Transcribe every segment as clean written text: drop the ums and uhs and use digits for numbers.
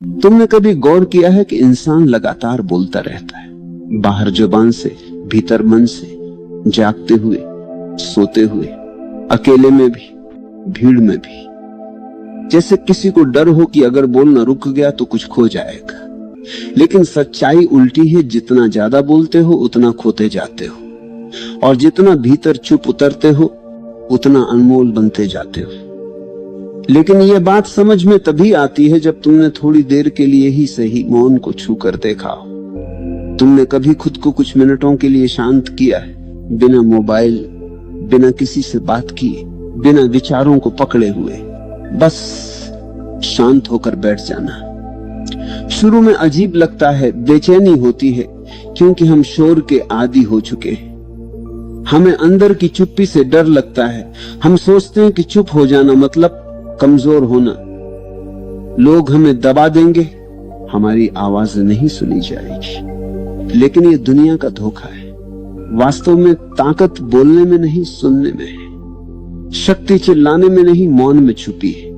तुमने कभी गौर किया है कि इंसान लगातार बोलता रहता है, बाहर जुबान से, भीतर मन से, जागते हुए, सोते हुए, अकेले में भी, भीड़ में भी। जैसे किसी को डर हो कि अगर बोलना रुक गया तो कुछ खो जाएगा। लेकिन सच्चाई उल्टी है, जितना ज्यादा बोलते हो उतना खोते जाते हो, और जितना भीतर चुप उतरते हो उतना अनमोल बनते जाते हो। लेकिन यह बात समझ में तभी आती है जब तुमने थोड़ी देर के लिए ही सही मौन को छू कर देखा हो। तुमने कभी खुद को कुछ मिनटों के लिए शांत किया है, बिना मोबाइल, बिना किसी से बात किए, बिना विचारों को पकड़े हुए, बस शांत होकर बैठ जाना। शुरू में अजीब लगता है, बेचैनी होती है, क्योंकि हम शोर के आदी हो चुके हैं। हमें अंदर की चुप्पी से डर लगता है। हम सोचते हैं कि चुप हो जाना मतलब कमजोर होना। लोग हमें दबा देंगे, हमारी आवाज नहीं सुनी जाएगी। लेकिन ये दुनिया का धोखा है। वास्तव में ताकत बोलने में नहीं, सुनने में है। शक्ति चिल्लाने में नहीं, मौन में छुपी है।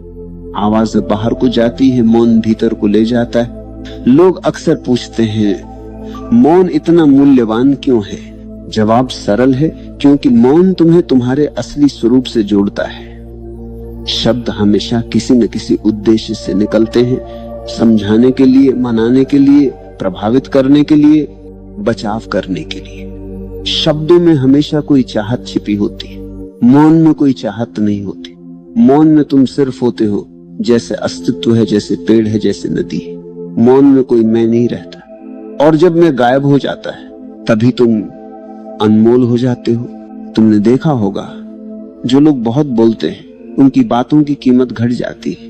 आवाज बाहर को जाती है, मौन भीतर को ले जाता है। लोग अक्सर पूछते हैं, मौन इतना मूल्यवान क्यों है? जवाब सरल है, क्योंकि मौन तुम्हें तुम्हारे असली स्वरूप से जोड़ता है। शब्द हमेशा किसी न किसी उद्देश्य से निकलते हैं, समझाने के लिए, मनाने के लिए, प्रभावित करने के लिए, बचाव करने के लिए। शब्दों में हमेशा कोई चाहत छिपी होती है, मौन में कोई चाहत नहीं होती। मौन में तुम सिर्फ होते हो, जैसे अस्तित्व है, जैसे पेड़ है, जैसे नदी है। मौन में कोई मैं नहीं रहता। और जब मैं गायब हो जाता है तभी तुम अनमोल हो जाते हो। तुमने देखा होगा, जो लोग बहुत बोलते हैं उनकी बातों की कीमत घट जाती है।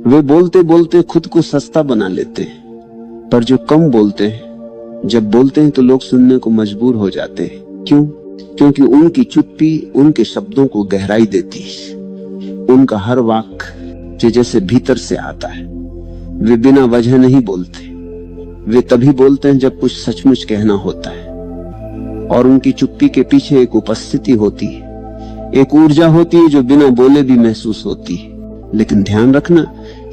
वे बोलते बोलते खुद को सस्ता बना लेते हैं। पर जो कम बोलते हैं, जब बोलते हैं तो लोग सुनने को मजबूर हो जाते हैं। क्यों? क्योंकि उनकी चुप्पी उनके शब्दों को गहराई देती है। उनका हर वाक्य जैसे भीतर से आता है। वे बिना वजह नहीं बोलते। वे तभी बोलते हैं जब कुछ सचमुच कहना होता है। और उनकी चुप्पी के पीछे एक उपस्थिति होती है, एक ऊर्जा होती है जो बिना बोले भी महसूस होती है। लेकिन ध्यान रखना,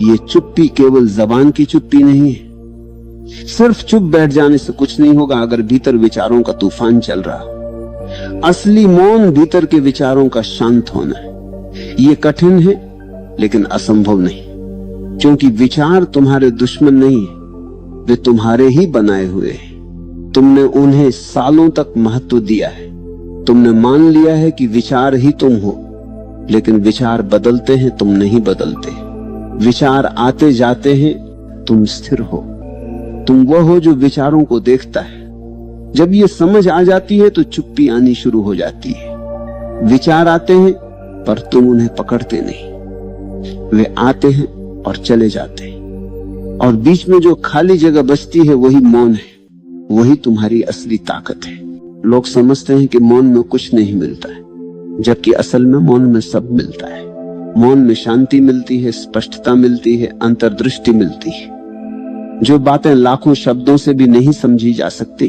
ये चुप्पी केवल जबान की चुप्पी नहीं है। सिर्फ चुप बैठ जाने से कुछ नहीं होगा अगर भीतर विचारों का तूफान चल रहा। असली मौन भीतर के विचारों का शांत होना है। ये कठिन है लेकिन असंभव नहीं, क्योंकि विचार तुम्हारे दुश्मन नहीं है, वे तुम्हारे ही बनाए हुए हैं। तुमने उन्हें सालों तक महत्व दिया है। तुमने मान लिया है कि विचार ही तुम हो, लेकिन विचार बदलते हैं, तुम नहीं बदलते। विचार आते जाते हैं, तुम स्थिर हो। तुम वो हो जो विचारों को देखता है। जब ये समझ आ जाती है तो चुप्पी आनी शुरू हो जाती है। विचार आते हैं पर तुम उन्हें पकड़ते नहीं। वे आते हैं और चले जाते हैं, और बीच में जो खाली जगह बचती है वही मौन है। वही तुम्हारी असली ताकत है। लोग समझते हैं कि मौन में कुछ नहीं मिलता है, जबकि असल में मौन में सब मिलता है। मौन में शांति मिलती है, स्पष्टता मिलती है, अंतर्दृष्टि मिलती है, जो बातें लाखों शब्दों से भी नहीं समझी जा सकती,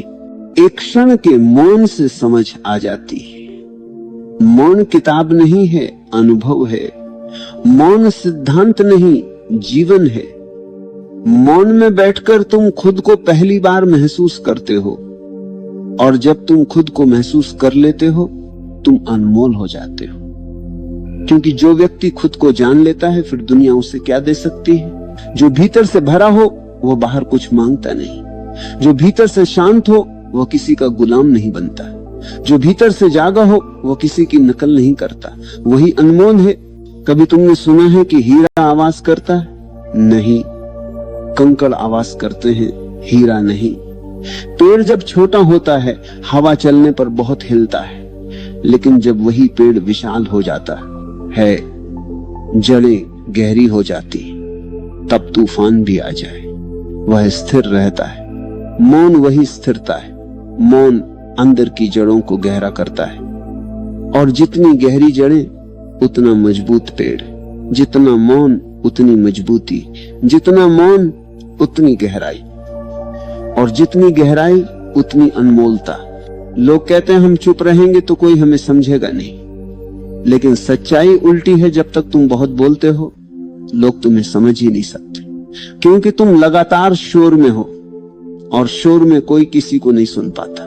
एक क्षण के मौन से समझ आ जाती है। मौन किताब नहीं है, अनुभव है। मौन सिद्धांत नहीं, जीवन है। मौन में बैठकर तुम खुद को पहली बार महसूस करते हो, और जब तुम खुद को महसूस कर लेते हो तुम अनमोल हो जाते हो। क्योंकि जो व्यक्ति खुद को जान लेता है, फिर दुनिया उसे क्या दे सकती है। जो भीतर से भरा हो वो बाहर कुछ मांगता नहीं। जो भीतर से शांत हो वो किसी का गुलाम नहीं बनता। जो भीतर से जागा हो वो किसी की नकल नहीं करता। वही अनमोल है। कभी तुमने सुना है कि हीरा आवाज करता है? नहीं, कंकड़ आवाज करते हैं, हीरा नहीं। पेड़ जब छोटा होता है हवा चलने पर बहुत हिलता है, लेकिन जब वही पेड़ विशाल हो जाता है, जड़ें गहरी हो जाती, तब तूफान भी आ जाए, वह स्थिर रहता है। मौन वही स्थिरता है। मौन अंदर की जड़ों को गहरा करता है, और जितनी गहरी जड़ें उतना मजबूत पेड़। जितना मौन उतनी मजबूती, जितना मौन उतनी गहराई, और जितनी गहराई उतनी अनमोलता। लोग कहते हैं हम चुप रहेंगे तो कोई हमें समझेगा नहीं, लेकिन सच्चाई उल्टी है। जब तक तुम बहुत बोलते हो लोग तुम्हें समझ ही नहीं सकते। क्योंकि तुम लगातार शोर में हो और शोर में कोई किसी को नहीं सुन पाता।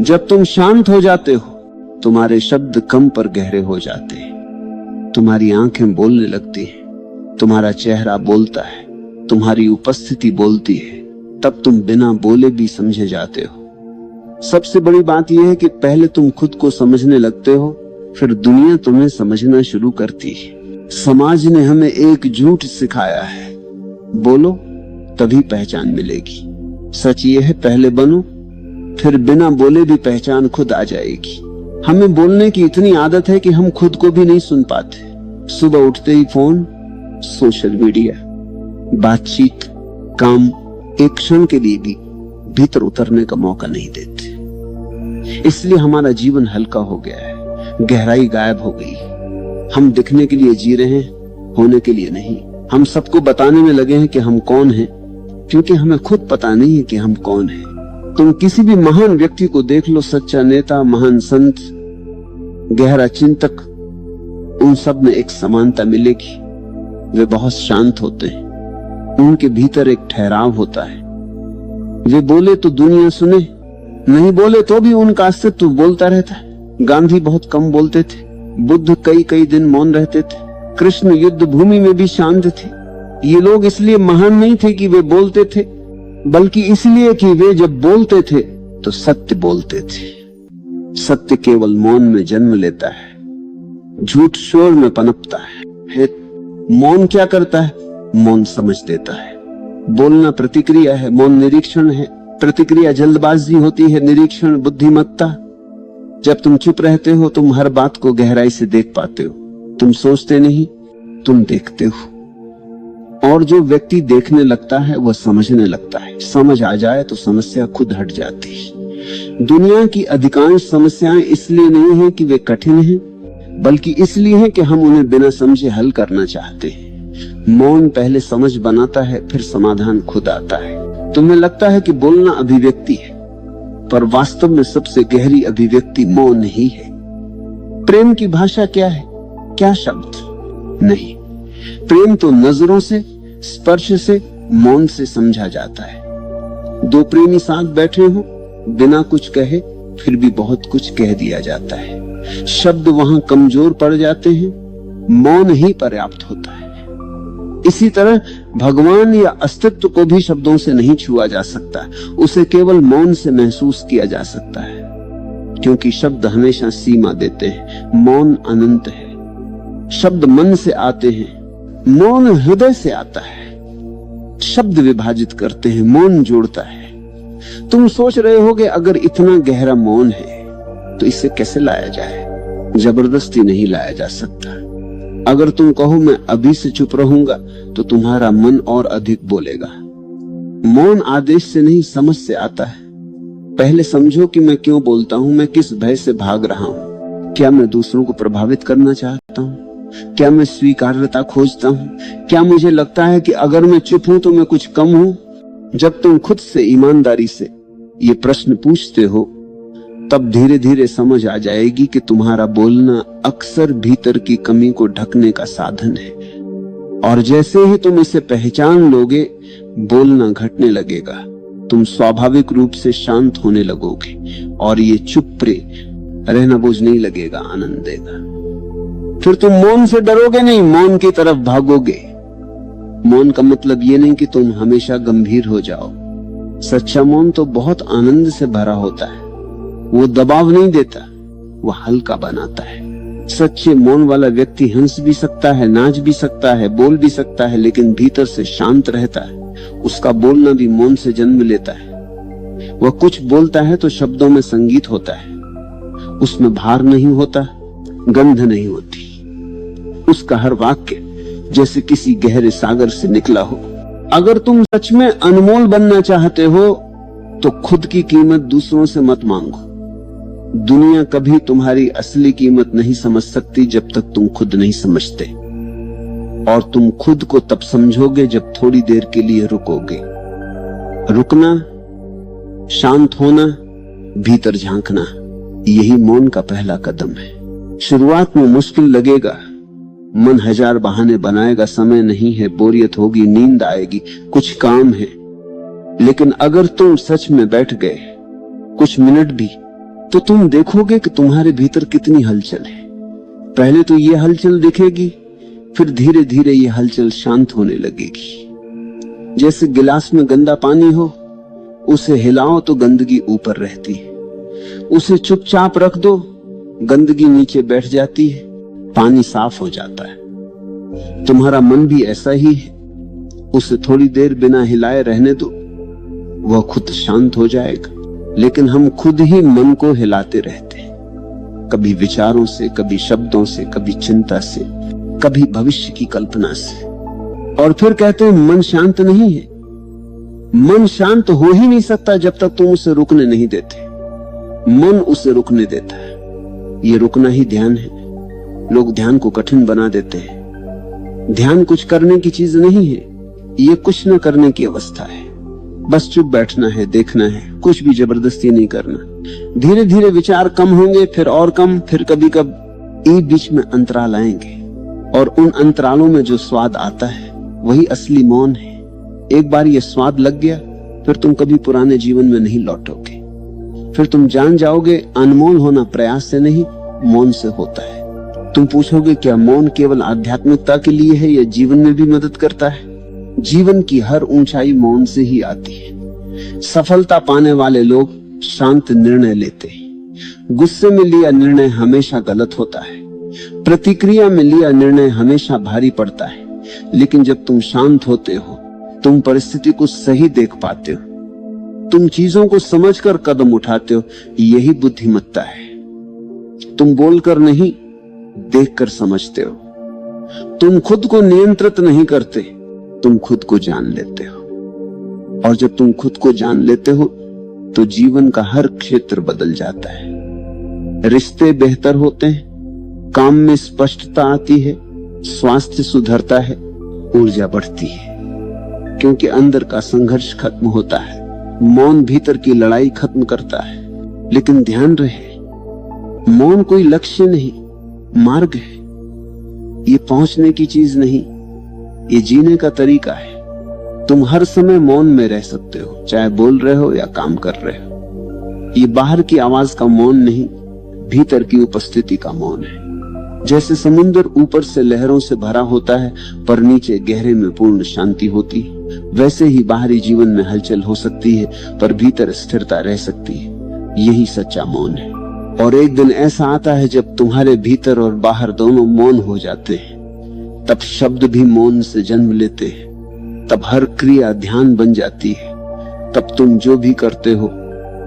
जब तुम शांत हो जाते हो, तुम्हारे शब्द कम पर गहरे हो जाते हैं, तुम्हारी आंखें बोलने लगती हैं, तुम्हारा चेहरा बोलता है, तुम्हारी उपस्थिति बोलती है, तब तुम बिना बोले भी समझे जाते हो। सबसे बड़ी बात यह है कि पहले तुम खुद को समझने लगते हो, फिर दुनिया तुम्हें समझना शुरू करती है। समाज ने हमें एक झूठ सिखाया है, बोलो तभी पहचान मिलेगी। सच ये है, पहले बनो, फिर बिना बोले भी पहचान खुद आ जाएगी। हमें बोलने की इतनी आदत है कि हम खुद को भी नहीं सुन पाते। सुबह उठते ही फोन, सोशल मीडिया, बातचीत, काम, एक क्षण के लिए भी भीतर उतरने का मौका नहीं देते। इसलिए हमारा जीवन हल्का हो गया है, गहराई गायब हो गई। हम दिखने के लिए जी रहे हैं, होने के लिए नहीं। हम सबको बताने में लगे हैं कि हम कौन हैं, क्योंकि हमें खुद पता नहीं है कि हम कौन हैं। तुम किसी भी महान व्यक्ति को देख लो, सच्चा नेता, महान संत, गहरा चिंतक, उन सब में एक समानता मिलेगी। वे बहुत शांत होते हैं, उनके भीतर एक ठहराव होता है। वे बोले तो दुनिया सुने, नहीं बोले तो भी उनका अस्तित्व बोलता रहता है। गांधी बहुत कम बोलते थे, बुद्ध कई कई दिन मौन रहते थे, कृष्ण युद्ध भूमि में भी शांत थे। ये लोग इसलिए महान नहीं थे कि वे बोलते थे, बल्कि इसलिए कि वे जब बोलते थे तो सत्य बोलते थे। सत्य केवल मौन में जन्म लेता है, झूठ शोर में पनपता है। मौन क्या करता है? मौन समझ देता है। बोलना प्रतिक्रिया है, मौन निरीक्षण है। प्रतिक्रिया जल्दबाजी होती है, निरीक्षण बुद्धिमत्ता। जब तुम चुप रहते हो, तुम हर बात को गहराई से देख पाते हो। तुम सोचते नहीं, तुम देखते हो। और जो व्यक्ति देखने लगता है वह समझने लगता है। समझ आ जाए तो समस्या खुद हट जाती है। दुनिया की अधिकांश समस्याएं इसलिए नहीं है कि वे कठिन हैं, बल्कि इसलिए है कि हम उन्हें बिना समझे हल करना चाहते हैं। मौन पहले समझ बनाता है, फिर समाधान खुद आता है। तुम्हें लगता है कि बोलना अभिव्यक्ति है, पर वास्तव में सबसे गहरी अभिव्यक्ति मौन ही है। प्रेम की भाषा क्या है? क्या शब्द नहीं। प्रेम तो नजरों से, स्पर्श से, मौन से समझा जाता है। दो प्रेमी साथ बैठे हो, बिना कुछ कहे फिर भी बहुत कुछ कह दिया जाता है। शब्द वहां कमजोर पड़ जाते हैं, मौन ही पर्याप्त होता है। इसी तरह भगवान या अस्तित्व को भी शब्दों से नहीं छुआ जा सकता, उसे केवल मौन से महसूस किया जा सकता है। क्योंकि शब्द हमेशा सीमा देते हैं, मौन अनंत है। शब्द मन से आते हैं, मौन हृदय से आता है। शब्द विभाजित करते हैं, मौन जोड़ता है। तुम सोच रहे होगे अगर इतना गहरा मौन है तो इसे कैसे लाया जाए? जबरदस्ती नहीं लाया जा सकता। अगर तुम कहो मैं अभी से चुप रहूंगा तो तुम्हारा मन और अधिक बोलेगा। मौन आदेश से नहीं, समझ से आता है। पहले समझो कि मैं क्यों बोलता हूं, मैं किस भय से भाग रहा हूं। क्या मैं दूसरों को प्रभावित करना चाहता हूं? क्या मैं स्वीकार्यता खोजता हूं? क्या मुझे लगता है कि अगर मैं चुप हूं तो मैं कुछ कम हूं? जब तुम खुद से ईमानदारी से ये प्रश्न पूछते हो, तब धीरे धीरे समझ आ जाएगी कि तुम्हारा बोलना अक्सर भीतर की कमी को ढकने का साधन है। और जैसे ही तुम इसे पहचान लोगे, बोलना घटने लगेगा। तुम स्वाभाविक रूप से शांत होने लगोगे और ये चुप रहना बोझ नहीं लगेगा, आनंद देगा। फिर तुम मौन से डरोगे नहीं, मौन की तरफ भागोगे। मौन का मतलब ये नहीं कि तुम हमेशा गंभीर हो जाओ। सच्चा मौन तो बहुत आनंद से भरा होता है। वो दबाव नहीं देता, वो हल्का बनाता है। सच्चे मौन वाला व्यक्ति हंस भी सकता है, नाच भी सकता है, बोल भी सकता है, लेकिन भीतर से शांत रहता है। उसका बोलना भी मौन से जन्म लेता है। वह कुछ बोलता है तो शब्दों में संगीत होता है, उसमें भार नहीं होता, गंध नहीं होती। उसका हर वाक्य जैसे किसी गहरे सागर से निकला हो। अगर तुम सच में अनमोल बनना चाहते हो तो खुद की कीमत दूसरों से मत मांगो। दुनिया कभी तुम्हारी असली कीमत नहीं समझ सकती जब तक तुम खुद नहीं समझते। और तुम खुद को तब समझोगे जब थोड़ी देर के लिए रुकोगे। रुकना, शांत होना, भीतर झांकना, यही मौन का पहला कदम है। शुरुआत में मुश्किल लगेगा, मन हजार बहाने बनाएगा, समय नहीं है, बोरियत होगी, नींद आएगी, कुछ काम है। लेकिन अगर तुम सच में बैठ गए कुछ मिनट भी, तो तुम देखोगे कि तुम्हारे भीतर कितनी हलचल है। पहले तो ये हलचल दिखेगी, फिर धीरे धीरे ये हलचल शांत होने लगेगी। जैसे गिलास में गंदा पानी हो, उसे हिलाओ तो गंदगी ऊपर रहती है, उसे चुपचाप रख दो, गंदगी नीचे बैठ जाती है, पानी साफ हो जाता है। तुम्हारा मन भी ऐसा ही है, उसे थोड़ी देर बिना हिलाए रहने दो, वह खुद शांत हो जाएगा। लेकिन हम खुद ही मन को हिलाते रहते हैं, कभी विचारों से, कभी शब्दों से, कभी चिंता से, कभी भविष्य की कल्पना से, और फिर कहते हैं मन शांत नहीं है। मन शांत हो ही नहीं सकता जब तक तुम उसे रुकने नहीं देते। मन उसे रुकने देता है, ये रुकना ही ध्यान है। लोग ध्यान को कठिन बना देते हैं। ध्यान कुछ करने की चीज नहीं है, ये कुछ न करने की अवस्था है। बस चुप बैठना है, देखना है, कुछ भी जबरदस्ती नहीं करना। धीरे धीरे विचार कम होंगे, फिर और कम, फिर कभी कभी बीच में अंतराल आएंगे, और उन अंतरालों में जो स्वाद आता है वही असली मौन है। एक बार ये स्वाद लग गया, फिर तुम कभी पुराने जीवन में नहीं लौटोगे। फिर तुम जान जाओगे अनमोल होना प्रयास से नहीं, मौन से होता है। तुम पूछोगे क्या मौन केवल आध्यात्मिकता के लिए है या जीवन में भी मदद करता है? जीवन की हर ऊंचाई मौन से ही आती है। सफलता पाने वाले लोग शांत निर्णय लेते हैं। गुस्से में लिया निर्णय हमेशा गलत होता है, प्रतिक्रिया में लिया निर्णय हमेशा भारी पड़ता है। लेकिन जब तुम शांत होते हो, तुम परिस्थिति को सही देख पाते हो, तुम चीजों को समझकर कदम उठाते हो। यही बुद्धिमत्ता है। तुम बोलकर नहीं, देखकर समझते हो। तुम खुद को नियंत्रित नहीं करते, तुम खुद को जान लेते हो। और जब तुम खुद को जान लेते हो तो जीवन का हर क्षेत्र बदल जाता है। रिश्ते बेहतर होते हैं, काम में स्पष्टता आती है, स्वास्थ्य सुधरता है, ऊर्जा बढ़ती है, क्योंकि अंदर का संघर्ष खत्म होता है। मौन भीतर की लड़ाई खत्म करता है। लेकिन ध्यान रहे, मौन कोई लक्ष्य नहीं, मार्ग है। ये पहुंचने की चीज नहीं, ये जीने का तरीका है। तुम हर समय मौन में रह सकते हो, चाहे बोल रहे हो या काम कर रहे हो। ये बाहर की आवाज का मौन नहीं, भीतर की उपस्थिति का मौन है। जैसे समुद्र ऊपर से लहरों से भरा होता है, पर नीचे गहरे में पूर्ण शांति होती है, वैसे ही बाहरी जीवन में हलचल हो सकती है, पर भीतर स्थिरता रह सकती है। यही सच्चा मौन है। और एक दिन ऐसा आता है जब तुम्हारे भीतर और बाहर दोनों मौन हो जाते हैं। तब शब्द भी मौन से जन्म लेते हैं, तब हर क्रिया ध्यान बन जाती है, तब तुम जो भी करते हो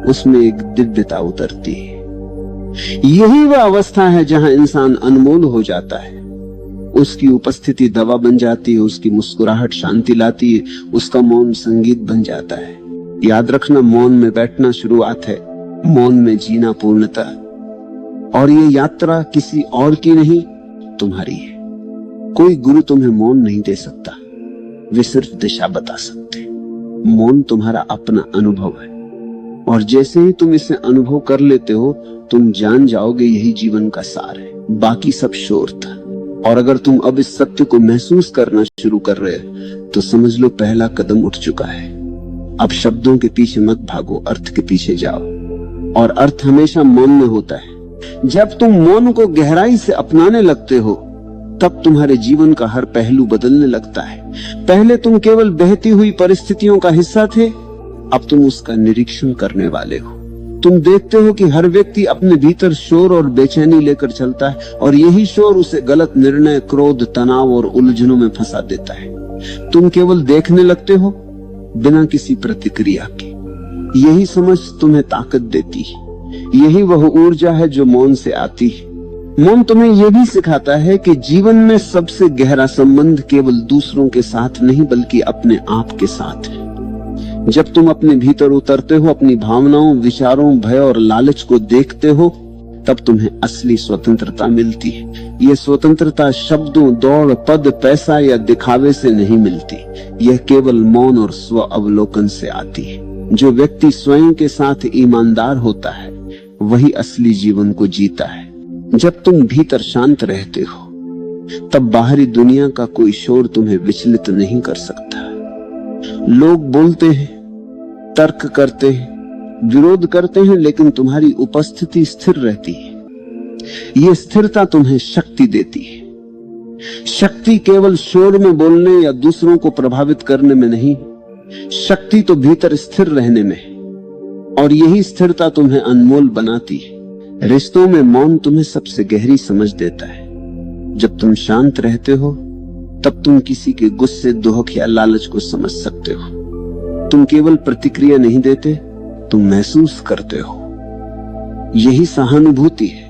उसमें एक दिव्यता उतरती है। यही वह अवस्था है जहां इंसान अनमोल हो जाता है। उसकी उपस्थिति दवा बन जाती है, उसकी मुस्कुराहट शांति लाती है, उसका मौन संगीत बन जाता है। याद रखना, मौन में बैठना शुरुआत है, मौन में जीना पूर्णता। और ये यात्रा किसी और की नहीं, तुम्हारी है। कोई गुरु तुम्हें मौन नहीं दे सकता, वे सिर्फ दिशा बता सकते। मौन तुम्हारा अपना अनुभव है, और जैसे ही तुम इसे अनुभव कर लेते हो, तुम जान जाओगे यही जीवन का सार है। बाकी सब शोर था। और अगर तुम अब इस सत्य को महसूस करना शुरू कर रहे हो, तो समझ लो पहला कदम उठ चुका है। अब शब्दों के पीछे मत भागो, अर्थ के पीछे जाओ। और अर्थ हमेशा मौन में होता है। जब तुम मौन को गहराई से अपनाने लगते हो, तब तुम्हारे जीवन का हर पहलू बदलने लगता है। पहले तुम केवल बहती हुई परिस्थितियों का हिस्सा थे, अब तुम उसका निरीक्षण करने वाले हो। तुम देखते हो कि हर व्यक्ति अपने भीतर शोर और बेचैनी लेकर चलता है, और यही शोर उसे गलत निर्णय, क्रोध, तनाव और उलझनों में फंसा देता है। तुम केवल देखने लगते हो बिना किसी प्रतिक्रिया के। यही समझ तुम्हें ताकत देती है। यही वह ऊर्जा है जो मौन से आती है। मौन तुम्हें यह भी सिखाता है कि जीवन में सबसे गहरा संबंध केवल दूसरों के साथ नहीं, बल्कि अपने आप के साथ है। जब तुम अपने भीतर उतरते हो, अपनी भावनाओं, विचारों, भय और लालच को देखते हो, तब तुम्हें असली स्वतंत्रता मिलती है। यह स्वतंत्रता शब्दों, दौड़, पद, पैसा या दिखावे से नहीं मिलती। यह केवल मौन और स्व अवलोकन से आती है। जो व्यक्ति स्वयं के साथ ईमानदार होता है, वही असली जीवन को जीता है। जब तुम भीतर शांत रहते हो, तब बाहरी दुनिया का कोई शोर तुम्हें विचलित नहीं कर सकता। लोग बोलते हैं, तर्क करते हैं, विरोध करते हैं, लेकिन तुम्हारी उपस्थिति स्थिर रहती है। ये स्थिरता तुम्हें शक्ति देती है। शक्ति केवल शोर में बोलने या दूसरों को प्रभावित करने में नहीं, शक्ति तो भीतर स्थिर रहने में है, और यही स्थिरता तुम्हें अनमोल बनाती है। रिश्तों में मौन तुम्हें सबसे गहरी समझ देता है। जब तुम शांत रहते हो तब तुम किसी के गुस्से, दुख या लालच को समझ सकते हो। तुम केवल प्रतिक्रिया नहीं देते, तुम महसूस करते हो। यही सहानुभूति है,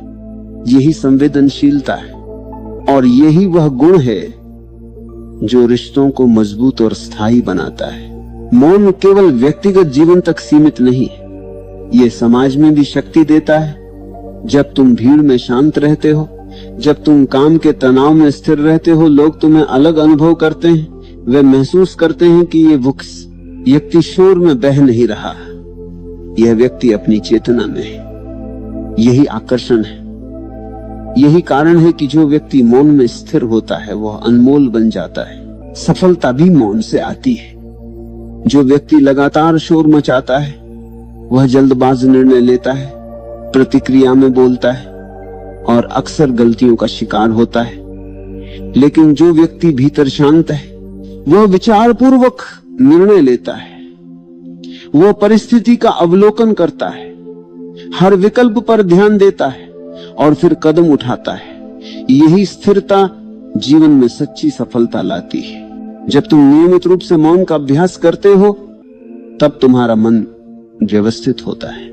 यही संवेदनशीलता है, और यही वह गुण है जो रिश्तों को मजबूत और स्थायी बनाता है। मौन केवल व्यक्तिगत जीवन तक सीमित नहीं है, यह समाज में भी शक्ति देता है। जब तुम भीड़ में शांत रहते हो, जब तुम काम के तनाव में स्थिर रहते हो, लोग तुम्हें अलग अनुभव करते हैं। वे महसूस करते हैं कि ये व्यक्ति शोर में बह नहीं रहा, यह व्यक्ति अपनी चेतना में है। यही आकर्षण है, यही कारण है कि जो व्यक्ति मौन में स्थिर होता है वह अनमोल बन जाता है। सफलता भी मौन से आती है। जो व्यक्ति लगातार शोर मचाता है वह जल्दबाज निर्णय लेता है, प्रतिक्रिया में बोलता है और अक्सर गलतियों का शिकार होता है। लेकिन जो व्यक्ति भीतर शांत है वह विचारपूर्वक निर्णय लेता है, वह परिस्थिति का अवलोकन करता है, हर विकल्प पर ध्यान देता है और फिर कदम उठाता है। यही स्थिरता जीवन में सच्ची सफलता लाती है। जब तुम नियमित रूप से मौन का अभ्यास करते हो तब तुम्हारा मन व्यवस्थित होता है।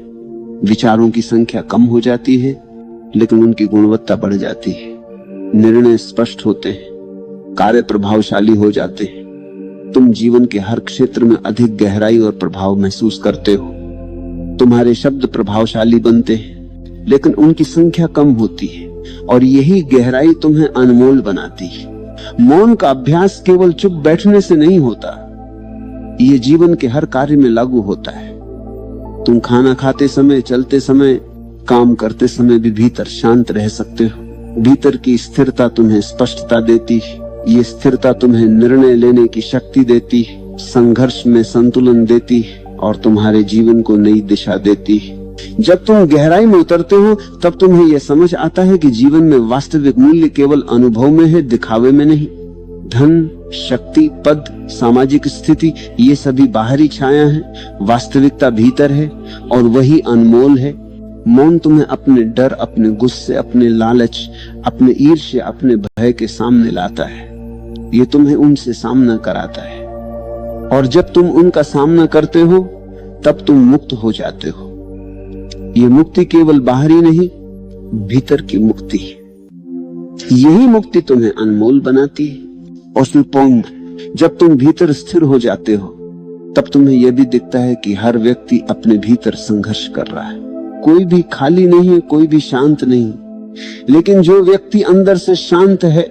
विचारों की संख्या कम हो जाती है, लेकिन उनकी गुणवत्ता बढ़ जाती है। निर्णय स्पष्ट होते हैं, कार्य प्रभावशाली हो जाते हैं। तुम जीवन के हर क्षेत्र में अधिक गहराई और प्रभाव महसूस करते हो। तुम्हारे शब्द प्रभावशाली बनते हैं, लेकिन उनकी संख्या कम होती है, और यही गहराई तुम्हें अनमोल बनाती है। मौन का अभ्यास केवल चुप बैठने से नहीं होता, यह जीवन के हर कार्य में लागू होता है। तुम खाना खाते समय, चलते समय, काम करते समय भी भीतर शांत रह सकते हो। भीतर की स्थिरता तुम्हें स्पष्टता देती है। ये स्थिरता तुम्हें निर्णय लेने की शक्ति देती है, संघर्ष में संतुलन देती है और तुम्हारे जीवन को नई दिशा देती है। जब तुम गहराई में उतरते हो तब तुम्हें यह समझ आता है कि जीवन में वास्तविक मूल्य केवल अनुभव में है, दिखावे में नहीं। धन, शक्ति, पद, सामाजिक स्थिति, ये सभी बाहरी छाया है, वास्तविकता भीतर है और वही अनमोल है। मौन तुम्हें अपने डर, अपने गुस्से, अपने लालच, अपने ईर्ष्या, अपने भय के सामने लाता है। ये तुम्हें उनसे सामना कराता है, और जब तुम उनका सामना करते हो तब तुम मुक्त हो जाते हो। ये मुक्ति केवल बाहरी नहीं, भीतर की मुक्ति है। यही मुक्ति तुम्हें अनमोल बनाती है। और फिर जब तुम भीतर स्थिर हो जाते हो तब तुम्हें यह भी दिखता है कि हर व्यक्ति अपने भीतर संघर्ष कर रहा है। कोई भी खाली नहीं है, कोई भी शांत नहीं, लेकिन जो व्यक्ति अंदर से शांत है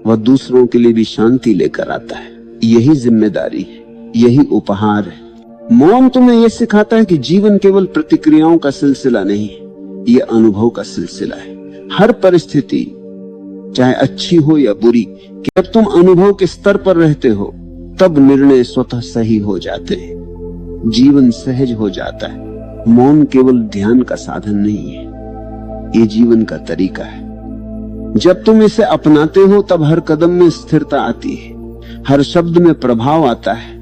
वह दूसरों के लिए भी शांति लेकर आता है। यही जिम्मेदारी है, यही उपहार है। मौन तुम्हें यह सिखाता है कि जीवन केवल प्रतिक्रियाओं का सिलसिला नहीं, यह अनुभव का सिलसिला है। हर परिस्थिति चाहे अच्छी हो या बुरी, जब तुम अनुभव के स्तर पर रहते हो तब निर्णय स्वतः सही हो जाते हैं, जीवन सहज हो जाता है। मौन केवल ध्यान का साधन नहीं है, ये जीवन का तरीका है। जब तुम इसे अपनाते हो तब हर कदम में स्थिरता आती है, हर शब्द में प्रभाव आता है,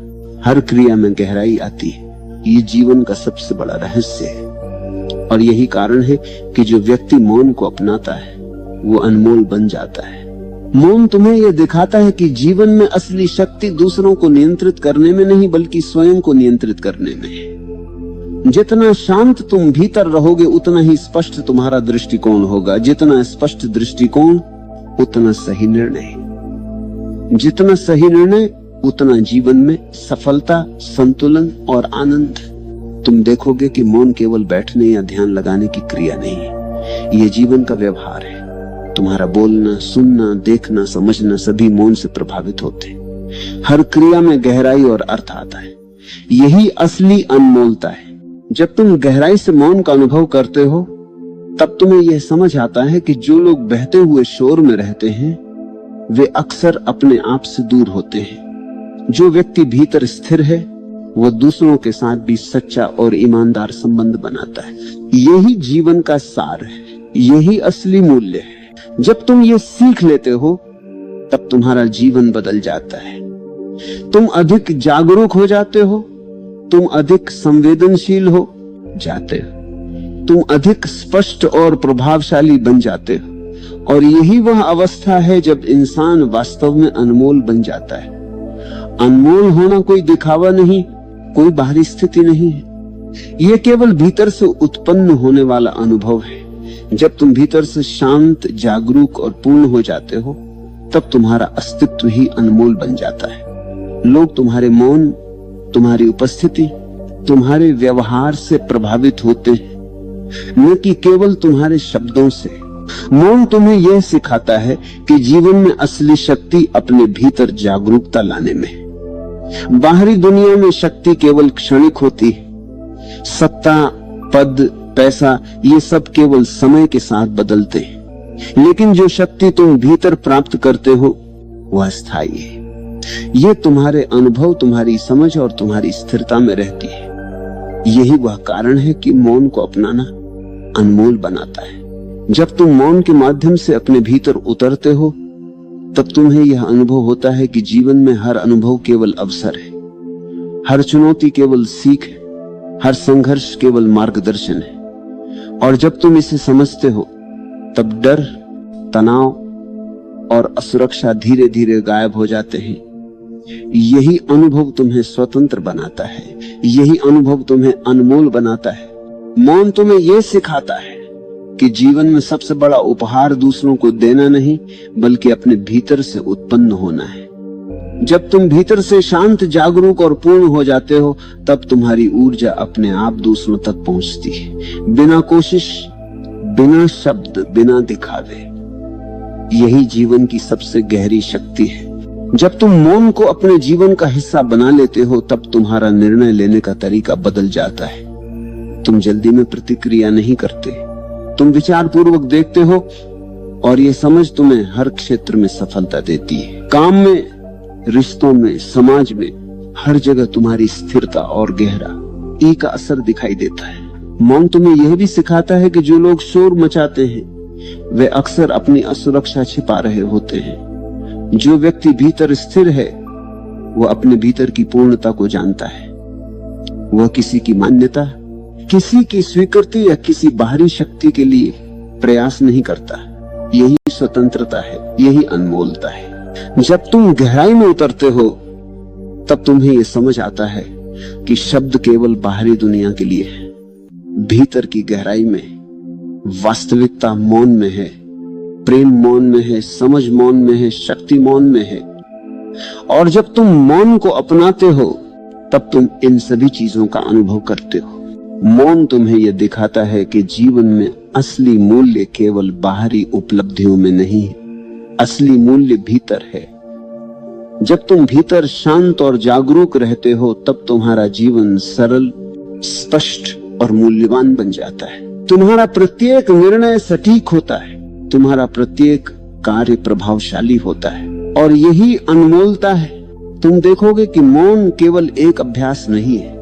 हर क्रिया में गहराई आती है। ये जीवन का सबसे बड़ा रहस्य है, और यही कारण है कि जो व्यक्ति मौन को अपनाता है वो अनमोल बन जाता है। मौन तुम्हें यह दिखाता है कि जीवन में असली शक्ति दूसरों को नियंत्रित करने में नहीं, बल्कि स्वयं को नियंत्रित करने में है। जितना शांत तुम भीतर रहोगे उतना ही स्पष्ट तुम्हारा दृष्टिकोण होगा। जितना स्पष्ट दृष्टिकोण उतना सही निर्णय, जितना सही निर्णय उतना जीवन में सफलता, संतुलन और आनंद। तुम देखोगे कि मौन केवल बैठने या ध्यान लगाने की क्रिया नहीं है, यह जीवन का व्यवहार है। तुम्हारा बोलना, सुनना, देखना, समझना सभी मौन से प्रभावित होते हैं। हर क्रिया में गहराई और अर्थ आता है। यही असली अनमोलता है। जब तुम गहराई से मौन का अनुभव करते हो तब तुम्हें यह समझ आता है कि जो लोग बहते हुए शोर में रहते हैं वे अक्सर अपने आप से दूर होते हैं। जो व्यक्ति भीतर स्थिर है वो दूसरों के साथ भी सच्चा और ईमानदार संबंध बनाता है। यही जीवन का सार है, यही असली मूल्य है। जब तुम ये सीख लेते हो तब तुम्हारा जीवन बदल जाता है। तुम अधिक जागरूक हो जाते हो, तुम अधिक संवेदनशील हो जाते हो, तुम अधिक स्पष्ट और प्रभावशाली बन जाते हो। और यही वह अवस्था है जब इंसान वास्तव में अनमोल बन जाता है। अनमोल होना कोई दिखावा नहीं, कोई बाहरी स्थिति नहीं है। यह केवल भीतर से उत्पन्न होने वाला अनुभव है। जब तुम भीतर से शांत, जागरूक और पूर्ण हो जाते हो तब तुम्हारा अस्तित्व ही अनमोल बन जाता है। लोग तुम्हारे मौन, तुम्हारी उपस्थिति, तुम्हारे व्यवहार से प्रभावित होते हैं, न कि केवल तुम्हारे शब्दों से। मौन तुम्हें यह सिखाता है कि जीवन में असली शक्ति अपने भीतर जागरूकता लाने में है। बाहरी दुनिया में शक्ति केवल क्षणिक होती है। सत्ता, पद, पैसा ये सब केवल समय के साथ बदलते हैं, लेकिन जो शक्ति तुम भीतर प्राप्त करते हो वह स्थायी है। ये तुम्हारे अनुभव, तुम्हारी समझ और तुम्हारी स्थिरता में रहती है। यही वह कारण है कि मौन को अपनाना अनमोल बनाता है। जब तुम मौन के माध्यम से अपने भीतर उतरते हो तब तुम्हें यह अनुभव होता है कि जीवन में हर अनुभव केवल अवसर है, हर चुनौती केवल सीख है, हर संघर्ष केवल मार्गदर्शन है। और जब तुम इसे समझते हो तब डर, तनाव और असुरक्षा धीरे धीरे गायब हो जाते हैं। यही अनुभव तुम्हें स्वतंत्र बनाता है, यही अनुभव तुम्हें अनमोल बनाता है। मौन तुम्हें यह सिखाता है कि जीवन में सबसे बड़ा उपहार दूसरों को देना नहीं बल्कि अपने भीतर से उत्पन्न होना है। जब तुम भीतर से शांत, जागरूक और पूर्ण हो जाते हो तब तुम्हारी ऊर्जा अपने आप दूसरों तक पहुंचती है, बिना कोशिश, बिना शब्द, बिना दिखावे। यही जीवन की सबसे गहरी शक्ति है। जब तुम मौन को अपने जीवन का हिस्सा बना लेते हो तब तुम्हारा निर्णय लेने का तरीका बदल जाता है। तुम जल्दी में प्रतिक्रिया नहीं करते, तुम विचार पूर्वक देखते हो और ये समझ तुम्हें हर क्षेत्र में सफलता देती है। काम में, रिश्तों में, समाज में, हर जगह तुम्हारी स्थिरता और गहरा ई का असर दिखाई देता है। मौन तुम्हें यह भी सिखाता है कि जो लोग शोर मचाते हैं वे अक्सर अपनी असुरक्षा छिपा रहे होते हैं। जो व्यक्ति भीतर स्थिर है वह अपने भीतर की पूर्णता को जानता है। वह किसी की मान्यता, किसी की स्वीकृति या किसी बाहरी शक्ति के लिए प्रयास नहीं करता। यही स्वतंत्रता है, यही अनमोलता है। जब तुम गहराई में उतरते हो तब तुम्हें यह समझ आता है कि शब्द केवल बाहरी दुनिया के लिए है। भीतर की गहराई में वास्तविकता मौन में है, प्रेम मौन में है, समझ मौन में है, शक्ति मौन में है। और जब तुम मौन को अपनाते हो तब तुम इन सभी चीजों का अनुभव करते हो। मौन तुम्हें यह दिखाता है कि जीवन में असली मूल्य केवल बाहरी उपलब्धियों में नहीं है, असली मूल्य भीतर है। जब तुम भीतर शांत और जागरूक रहते हो तब तुम्हारा जीवन सरल, स्पष्ट और मूल्यवान बन जाता है। तुम्हारा प्रत्येक निर्णय सटीक होता है, तुम्हारा प्रत्येक कार्य प्रभावशाली होता है। और यही अनमोलता है। तुम देखोगे कि मौन केवल एक अभ्यास नहीं है,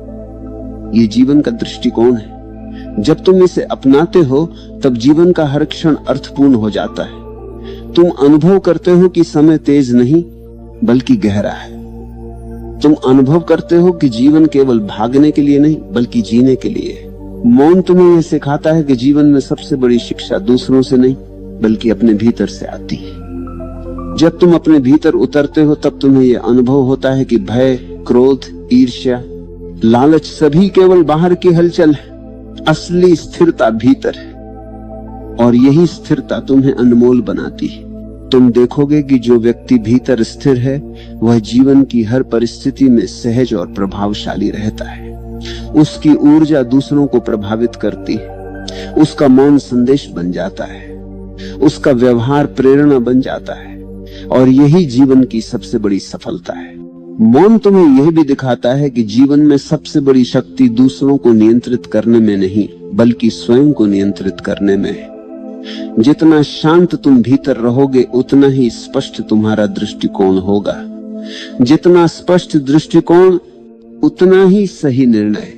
ये जीवन का दृष्टिकोण है। जब तुम इसे अपनाते हो तब जीवन का हर क्षण अर्थपूर्ण हो जाता है। तुम अनुभव करते हो कि समय तेज नहीं बल्कि गहरा है। तुम अनुभव करते हो कि जीवन केवल भागने के लिए नहीं बल्कि जीने के लिए है। मौन तुम्हें यह सिखाता है कि जीवन में सबसे बड़ी शिक्षा दूसरों से नहीं बल्कि अपने भीतर से आती है। जब तुम अपने भीतर उतरते हो तब तुम्हें यह अनुभव होता है कि भय, क्रोध, ईर्ष्या, लालच सभी केवल बाहर की हलचल है। असली स्थिरता भीतर है और यही स्थिरता तुम्हें अनमोल बनाती है। तुम देखोगे कि जो व्यक्ति भीतर स्थिर है वह जीवन की हर परिस्थिति में सहज और प्रभावशाली रहता है। उसकी ऊर्जा दूसरों को प्रभावित करती है, उसका मौन संदेश बन जाता है, उसका व्यवहार प्रेरणा बन जाता है। और यही जीवन की सबसे बड़ी सफलता है। मौन तुम्हें यह भी दिखाता है कि जीवन में सबसे बड़ी शक्ति दूसरों को नियंत्रित करने में नहीं बल्कि स्वयं को नियंत्रित करने में है। जितना शांत तुम भीतर रहोगे उतना ही स्पष्ट तुम्हारा दृष्टिकोण होगा। जितना स्पष्ट दृष्टिकोण उतना ही सही निर्णय,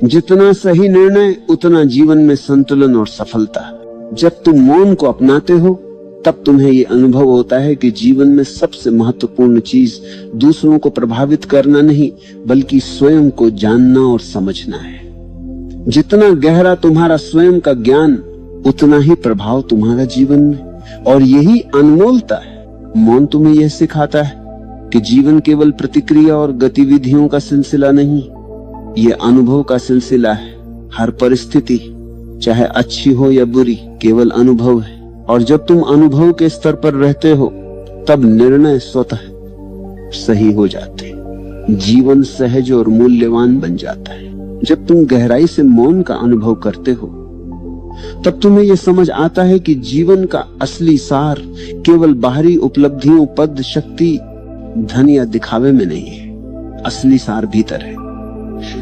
जितना सही निर्णय उतना जीवन में संतुलन और सफलता। जब तुम मौन को अपनाते हो तब तुम्हें यह अनुभव होता है कि जीवन में सबसे महत्वपूर्ण चीज दूसरों को प्रभावित करना नहीं बल्कि स्वयं को जानना और समझना है। जितना गहरा तुम्हारा स्वयं का ज्ञान उतना ही प्रभाव तुम्हारा जीवन में, और यही अनमोलता है। मौन तुम्हें यह सिखाता है कि जीवन केवल प्रतिक्रिया और गतिविधियों का सिलसिला नहीं, यह अनुभव का सिलसिला है। हर परिस्थिति चाहे अच्छी हो या बुरी केवल अनुभव है, और जब तुम अनुभव के स्तर पर रहते हो तब निर्णय स्वतः सही हो जाते, जीवन सहज और मूल्यवान बन जाता है। जब तुम गहराई से मौन का अनुभव करते हो तब तुम्हें यह समझ आता है कि जीवन का असली सार केवल बाहरी उपलब्धियों, पद, शक्ति, धन या दिखावे में नहीं है। असली सार भीतर है,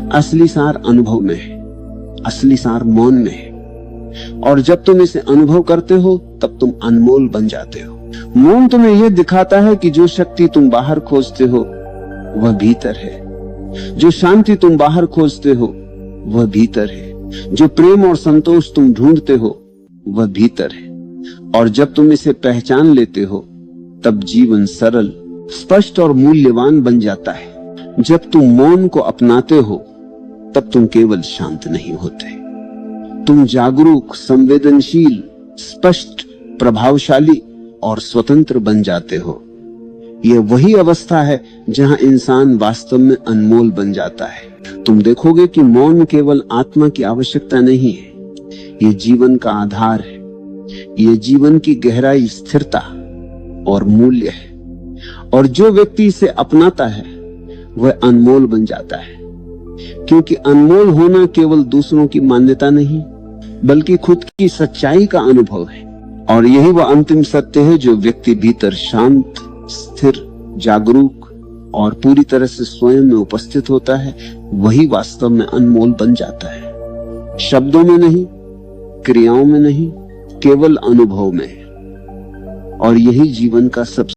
असली सार अनुभव में है, असली सार मौन में है। और जब तुम इसे अनुभव करते हो तब तुम अनमोल बन जाते हो। मौन तुम्हें यह दिखाता है कि जो शक्ति तुम बाहर खोजते हो वह भीतर है, जो शांति तुम बाहर खोजते हो वह भीतर है, जो प्रेम और संतोष तुम ढूंढते हो वह भीतर है। और जब तुम इसे पहचान लेते हो तब जीवन सरल, स्पष्ट और मूल्यवान बन जाता है। जब तुम मौन को अपनाते हो तब तुम केवल शांत नहीं होते, तुम जागरूक, संवेदनशील, स्पष्ट, प्रभावशाली और स्वतंत्र बन जाते हो। यह वही अवस्था है जहां इंसान वास्तव में अनमोल बन जाता है। तुम देखोगे कि मौन केवल आत्मा की आवश्यकता नहीं है, यह जीवन का आधार है, यह जीवन की गहराई, स्थिरता और मूल्य है। और जो व्यक्ति इसे अपनाता है वह अनमोल बन जाता है, क्योंकि अनमोल होना केवल दूसरों की मान्यता नहीं बल्कि खुद की सच्चाई का अनुभव है। और यही वह अंतिम सत्य है जो व्यक्ति भीतर शांत, स्थिर, जागरूक और पूरी तरह से स्वयं में उपस्थित होता है, वही वास्तव में अनमोल बन जाता है। शब्दों में नहीं, क्रियाओं में नहीं, केवल अनुभव में। और यही जीवन का सबसे